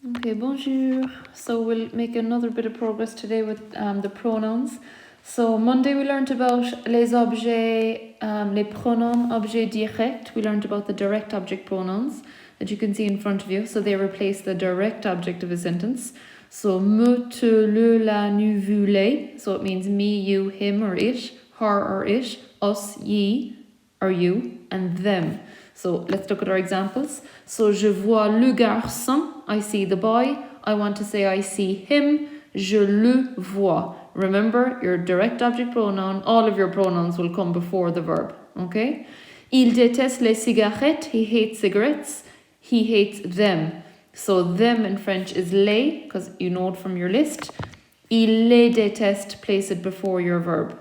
Okay, bonjour. So we'll make another bit of progress today with the pronouns. So Monday we learned about les objets, les pronoms objets directs. We learned about the direct object pronouns that you can see in front of you. So they replace the direct object of a sentence. So me, te, le, la, nu, vous, les. So it means me, you, him or it, her or it, us, ye or you, and them. So let's look at our examples. So je vois le garçon, I see the boy. I want to say I see him, je le vois. Remember, your direct object pronoun, all of your pronouns will come before the verb, okay? Il déteste les cigarettes, he hates cigarettes, he hates them. So them in French is les, because you know it from your list. Il les déteste, place it before your verb.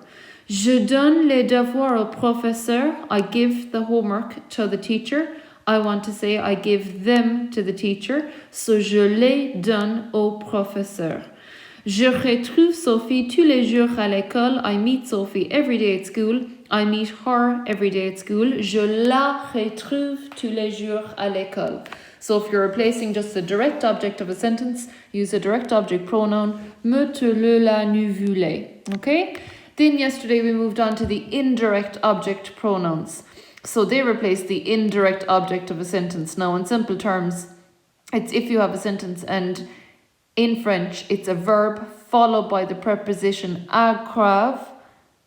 Je donne les devoirs au professeur. I give the homework to the teacher. I want to say I give them to the teacher. So je les donne au professeur. Je retrouve Sophie tous les jours à l'école. I meet Sophie every day at school. I meet her every day at school. Je la retrouve tous les jours à l'école. So if you're replacing just the direct object of a sentence, use a direct object pronoun. Me, te, le, la, nu, vous, les. Okay? Then yesterday we moved on to the indirect object pronouns. So they replace the indirect object of a sentence. Now in simple terms, it's if you have a sentence and in French it's a verb followed by the preposition agrave,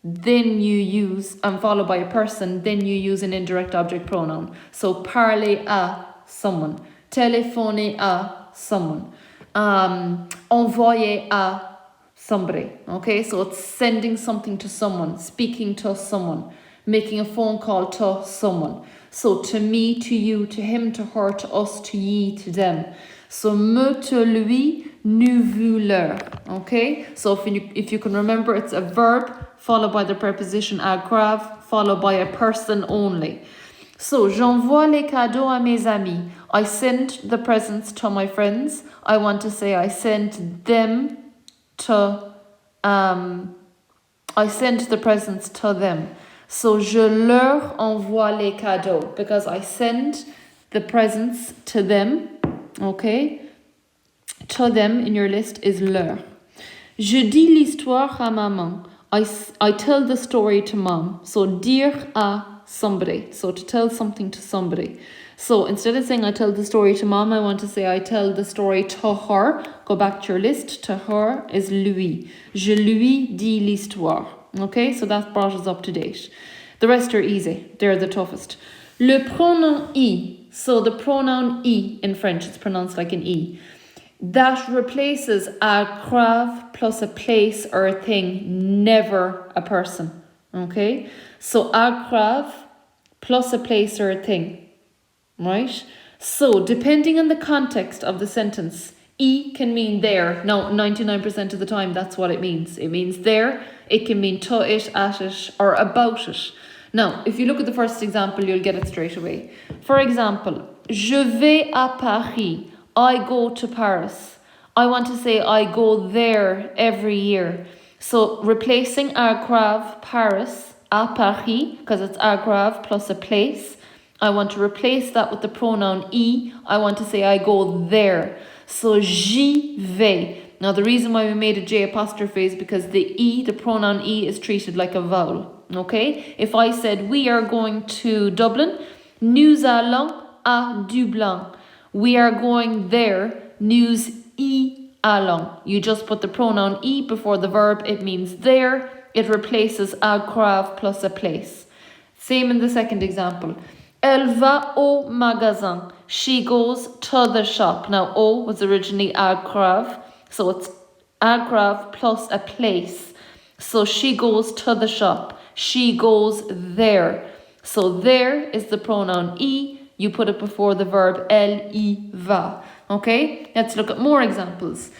then you use, and followed by a person, then you use an indirect object pronoun. So parler à someone, téléphoner à someone, envoyer à somebody. Okay, so it's sending something to someone, speaking to someone, making a phone call to someone. So to me, to you, to him, to her, to us, to ye, to them. So me, te, lui, nu, vous, leur. Okay, so if you can remember, it's a verb followed by the preposition agrave followed by a person only. So j'envoie les cadeaux à mes amis. I send the presents to my friends. I want to say I send them to I send the presents to them. So je leur envoie les cadeaux because I send the presents to them. Okay, to them in your list is leur. Je dis l'histoire à maman. I tell the story to mom. So dire à somebody. So to tell something to somebody. So instead of saying I tell the story to mom, I want to say I tell the story to her. Go back to your list. To her is lui. Je lui dis l'histoire. Okay, so that brought us up to date. The rest are easy. They're the toughest. Le pronom I. So the pronoun I in French, it's pronounced like an E. That replaces agrave plus a place or a thing, never a person. Okay, so agrave plus a place or a thing. Right? So, depending on the context of the sentence, I can mean there. Now, 99% of the time, that's what it means. It means there. It can mean to it, at it, or about it. Now, if you look at the first example, you'll get it straight away. For example, je vais à Paris. I go to Paris. I want to say I go there every year. So, replacing agrave, Paris, à Paris, because it's agrave plus a place. I want to replace that with the pronoun I. I want to say I go there. So j'y vais. Now the reason why we made a J apostrophe is because the I, the pronoun I, is treated like a vowel. Okay? If I said we are going to Dublin, nous allons à Dublin. We are going there, nous y allons. You just put the pronoun I before the verb. It means there. It replaces agrave plus a place. Same in the second example. Elle va au magasin. She goes to the shop. Now, au was originally agrave, so it's agrave plus a place. So she goes to the shop. She goes there. So there is the pronoun I. You put it before the verb elle y va. Okay, let's look at more examples.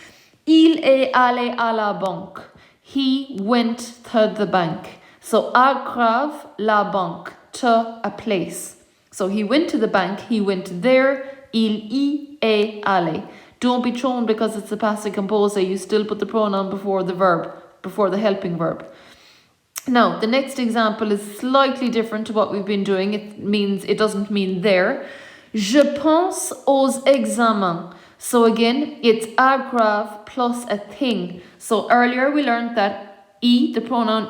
Il est allé à la banque. He went to the bank. So agrave la banque, to a place. So he went to the bank, he went there, il y est allé. Don't be thrown because it's a passive composer. You still put the pronoun before the verb, before the helping verb. Now, the next example is slightly different to what we've been doing. It doesn't mean there. Je pense aux examens. So again, it's agrave plus a thing. So earlier we learned that the pronoun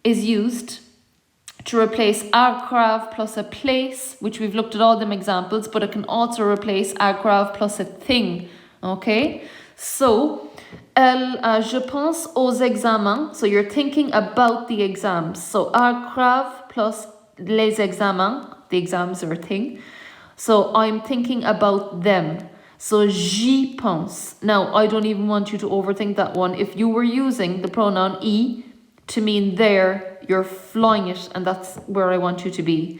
is used to replace agrave plus a place, which we've looked at all them examples, but it can also replace agrave plus a thing. Okay? So, je pense aux examens. So you're thinking about the exams. So agrave plus les examens. The exams are a thing. So I'm thinking about them. So j'y pense. Now, I don't even want you to overthink that one. If you were using the pronoun to mean there, you're flying it, and that's where I want you to be.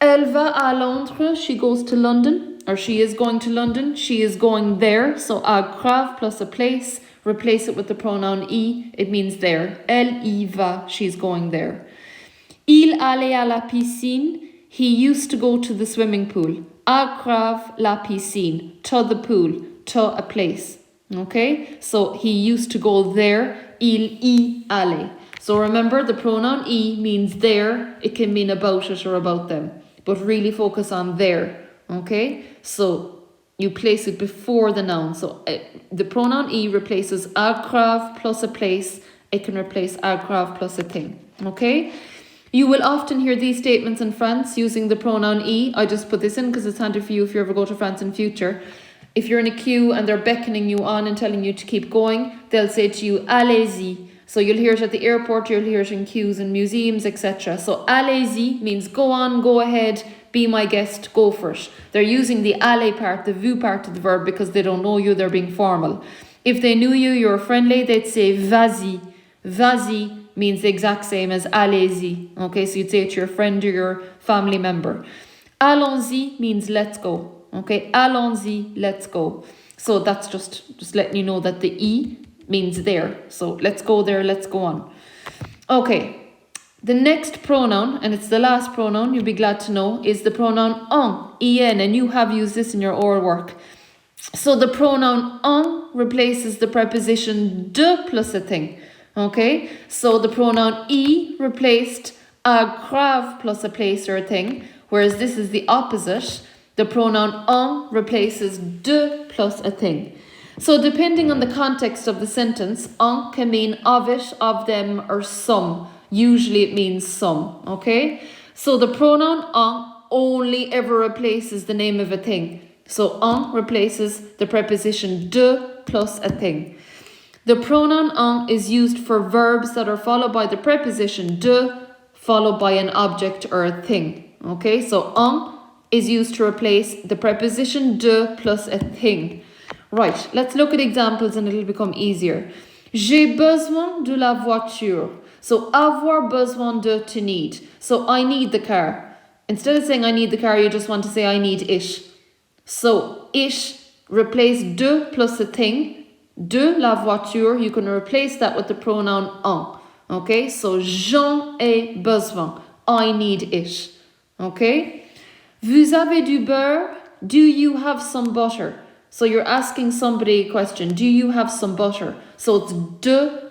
Elle va à Londres. She goes to London, or she is going to London. She is going there. So agrave plus a place. Replace it with the pronoun it means there. Elle y va. She's going there. Il allait à la piscine. He used to go to the swimming pool. Agrave la piscine. To the pool. To a place. Okay? So he used to go there. Il y allait. So remember, the pronoun means there. It can mean about it or about them. But really focus on there. Okay? So you place it before the noun. So the pronoun replaces agrave plus a place. It can replace agrave plus a thing. Okay? You will often hear these statements in France using the pronoun I just put this in because it's handy for you if you ever go to France in future. If you're in a queue and they're beckoning you on and telling you to keep going, they'll say to you, allez-y. So you'll hear it at the airport, you'll hear it in queues and museums, etc. So allez-y means go on, go ahead, be my guest, go for it. They're using the aller part, the vous part of the verb, because they don't know you, they're being formal. If they knew you, you're friendly, they'd say vas-y. Vas-y means the exact same as allez-y. Okay, so you'd say it to your friend or your family member. Allons-y means let's go. Okay, allons-y, let's go. So that's just letting you know that the means there. So let's go there, let's go on. Okay, the next pronoun, and it's the last pronoun, you'll be glad to know, is the pronoun en, and you have used this in your oral work. So the pronoun en replaces the preposition de plus a thing. Okay, so the pronoun replaced agrave plus a place or a thing, whereas this is the opposite. The pronoun en replaces de plus a thing. So depending on the context of the sentence, en can mean of it, of them, or some. Usually it means some, okay? So the pronoun en only ever replaces the name of a thing. So en replaces the preposition de plus a thing. The pronoun en is used for verbs that are followed by the preposition de, followed by an object or a thing. Okay, so en is used to replace the preposition de plus a thing. Right, let's look at examples and it'll become easier. J'ai besoin de la voiture. So avoir besoin de, to need. So I need the car. Instead of saying I need the car, you just want to say I need it. So it, replace de plus a thing. De la voiture, you can replace that with the pronoun en. Okay, so j'en ai besoin. I need it. Okay. Vous avez du beurre? Do you have some butter? So you're asking somebody a question. Do you have some butter? So it's de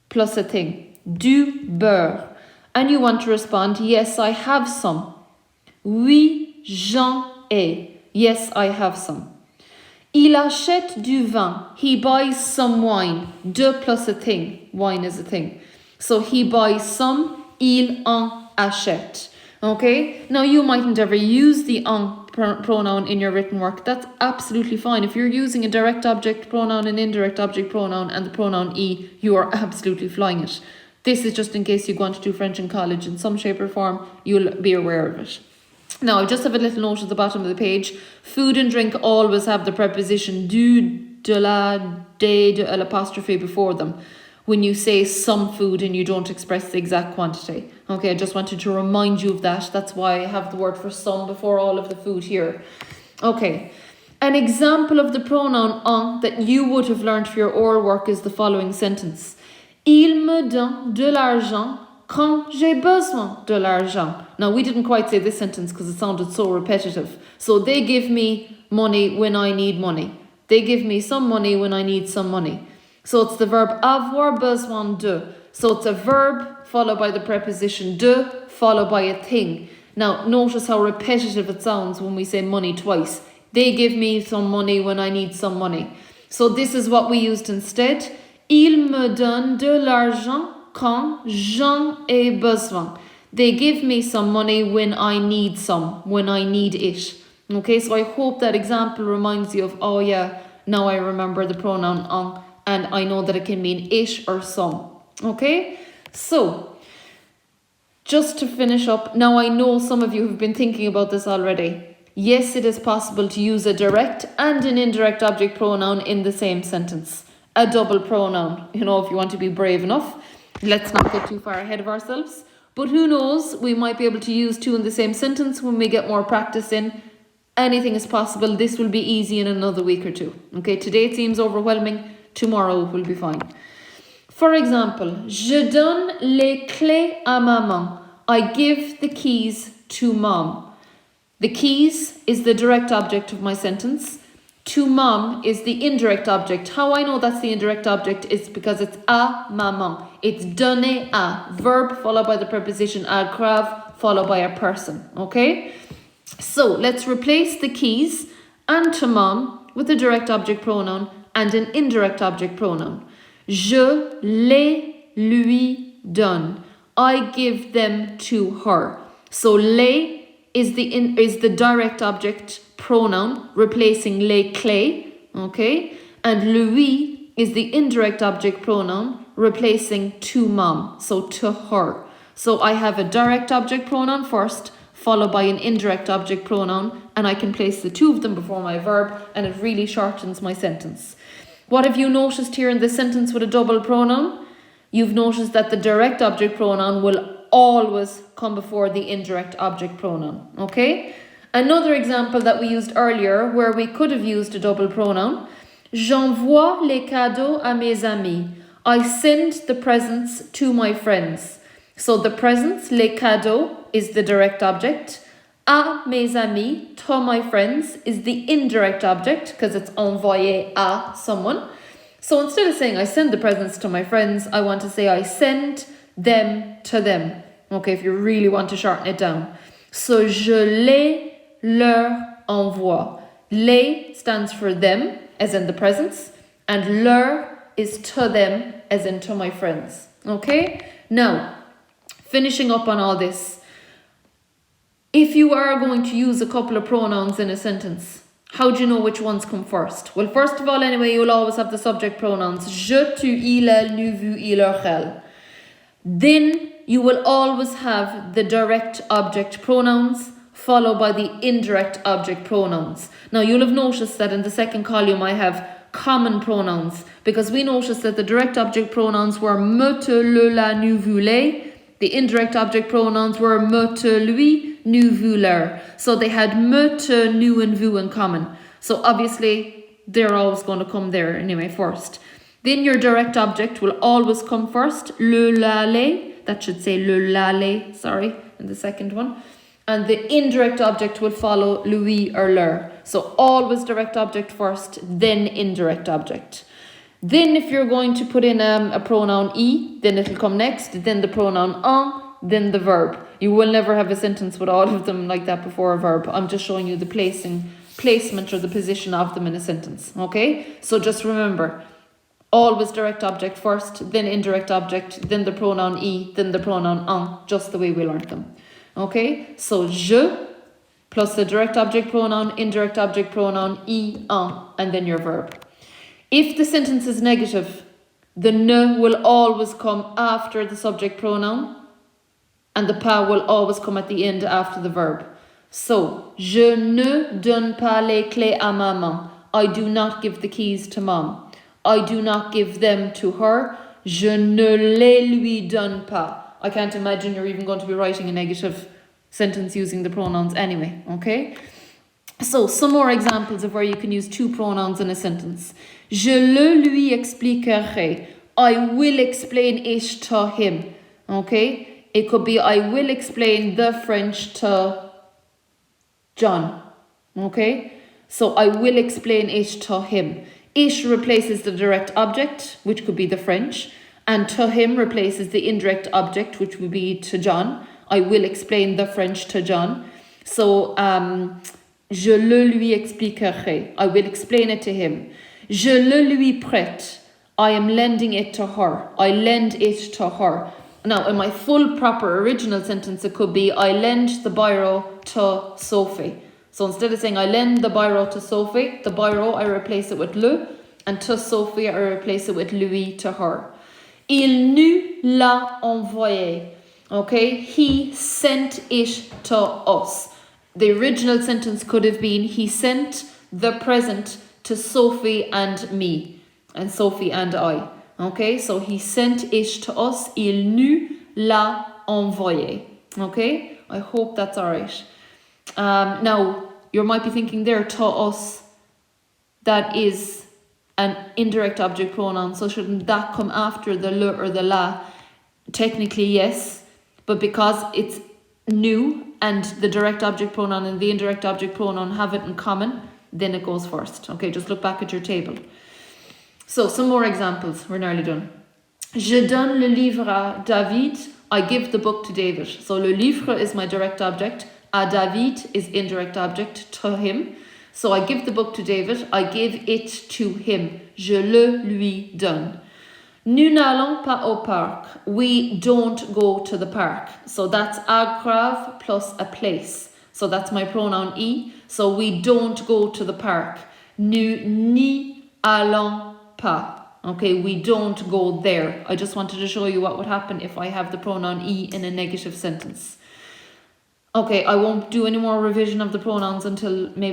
plus a thing. Du beurre. And you want to respond, yes, I have some. Oui, j'en ai. Yes, I have some. Il achète du vin. He buys some wine. De plus a thing. Wine is a thing. So he buys some. Il en achète. Okay? Now you mightn't ever use the en pronoun in your written work. That's absolutely fine. If you're using a direct object pronoun, an indirect object pronoun, and the pronoun you are absolutely flying it. This is just in case you go on to do French in college in some shape or form, you'll be aware of it. Now, I just have a little note at the bottom of the page. Food and drink always have the preposition du, de la, de l'apostrophe before them when you say some food and you don't express the exact quantity. Okay, I just wanted to remind you of that. That's why I have the word for some before all of the food here. Okay, an example of the pronoun en that you would have learned for your oral work is the following sentence. Il me donne de l'argent quand j'ai besoin de l'argent. Now, we didn't quite say this sentence because it sounded so repetitive. So they give me money when I need money. They give me some money when I need some money. So it's the verb avoir besoin de. So it's a verb followed by the preposition de, followed by a thing. Now, notice how repetitive it sounds when we say money twice. They give me some money when I need some money. So this is what we used instead. Ils me donnent de l'argent quand j'en ai besoin. They give me some money when I need it. Okay, so I hope that example reminds you of, oh yeah, now I remember the pronoun en, and I know that it can mean it or some. Okay, so just to finish up, now I know some of you have been thinking about this already. Yes, it is possible to use a direct and an indirect object pronoun in the same sentence. A double pronoun, if you want to be brave enough. Let's not get too far ahead of ourselves. But who knows, we might be able to use two in the same sentence when we get more practice in. Anything is possible. This will be easy in another week or two. Okay, today it seems overwhelming. Tomorrow will be fine. For example, je donne les clés à maman. I give the keys to mom. The keys is the direct object of my sentence. To mom is the indirect object. How I know that's the indirect object is because it's à maman. It's donné à, verb followed by the preposition à grave followed by a person. Okay? So let's replace the keys and to mom with a direct object pronoun and an indirect object pronoun. Je les lui donne. I give them to her. So les is the direct object pronoun replacing les clés, okay? And lui is the indirect object pronoun replacing to mom, so to her. So I have a direct object pronoun first, followed by an indirect object pronoun, and I can place the two of them before my verb, and it really shortens my sentence. What have you noticed here in this sentence with a double pronoun? You've noticed that the direct object pronoun will always come before the indirect object pronoun, okay? Another example that we used earlier where we could have used a double pronoun. J'envoie les cadeaux à mes amis. I send the presents to my friends. So the presents, les cadeaux, is the direct object. À mes amis, to my friends, is the indirect object because it's envoyé à someone. So instead of saying I send the presents to my friends, I want to say I send them to them. Okay, if you really want to shorten it down. So je les leur envoie. Les stands for them, as in the presents, and leur is to them, as in to my friends. Okay? Now, finishing up on all this. If you are going to use a couple of pronouns in a sentence, how do you know which ones come first? Well, first of all, anyway, you'll always have the subject pronouns. Je, tu, il, elle, nous, vous, il, leur, elle. Then you will always have the direct object pronouns followed by the indirect object pronouns. Now you'll have noticed that in the second column I have common pronouns because we noticed that the direct object pronouns were me, te, le, la, nous, vous, les. The indirect object pronouns were me, te, lui, nous, vous, leur. So they had me, te, nous, and vous in common. So obviously they're always going to come there anyway first. Then your direct object will always come first. Le, la, les. That should say le, la, les, sorry, in the second one. And the indirect object will follow lui or leur. So always direct object first, then indirect object. Then if you're going to put in a pronoun I, then it'll come next, then the pronoun en, then the verb. You will never have a sentence with all of them like that before a verb. I'm just showing you the placement or the position of them in a sentence. Okay? So just remember, always direct object first, then indirect object, then the pronoun I, then the pronoun en, just the way we learned them. Okay? So je plus the direct object pronoun, indirect object pronoun, I, en, and then your verb. If the sentence is negative, the ne will always come after the subject pronoun and the pas will always come at the end after the verb. So, je ne donne pas les clés à maman. I do not give the keys to mom. I do not give them to her. Je ne les lui donne pas. I can't imagine you're even going to be writing a negative sentence using the pronouns anyway, okay? So, some more examples of where you can use two pronouns in a sentence. Je le lui expliquerai. I will explain it to him, okay? It could be I will explain the French to John, okay? So, I will explain it to him. It replaces the direct object, which could be the French, and to him replaces the indirect object, which would be to John. I will explain the French to John. So, Je le lui expliquerai. I will explain it to him. Je le lui prête. I am lending it to her. I lend it to her. Now, in my full, proper, original sentence, it could be I lend the biro to Sophie. So instead of saying I lend the biro to Sophie, the biro, I replace it with le, and to Sophie, I replace it with lui, to her. Il nous l'a envoyé. Okay, he sent it to us. The original sentence could have been he sent the present to Sophie and me, and Sophie and I. Okay, so he sent it to us. Il nous l'a envoyé. Okay, I hope that's alright. Now, you might be thinking there, to us, that is an indirect object pronoun, so shouldn't that come after the le or the la? Technically, yes, but because it's new and the direct object pronoun and the indirect object pronoun have it in common, then it goes first. Okay, just look back at your table. So, some more examples. We're nearly done. Je donne le livre à David. I give the book to David. So, le livre is my direct object. À David is indirect object, to him. So, I give the book to David. I give it to him. Je le lui donne. Nous n'allons pas au parc. We don't go to the park. So, that's aggrave plus a place. So, that's my pronoun I. So, we don't go to the park. Nous n'y allons pas. Okay, we don't go there. I just wanted to show you what would happen if I have the pronoun I in a negative sentence. Okay, I won't do any more revision of the pronouns until maybe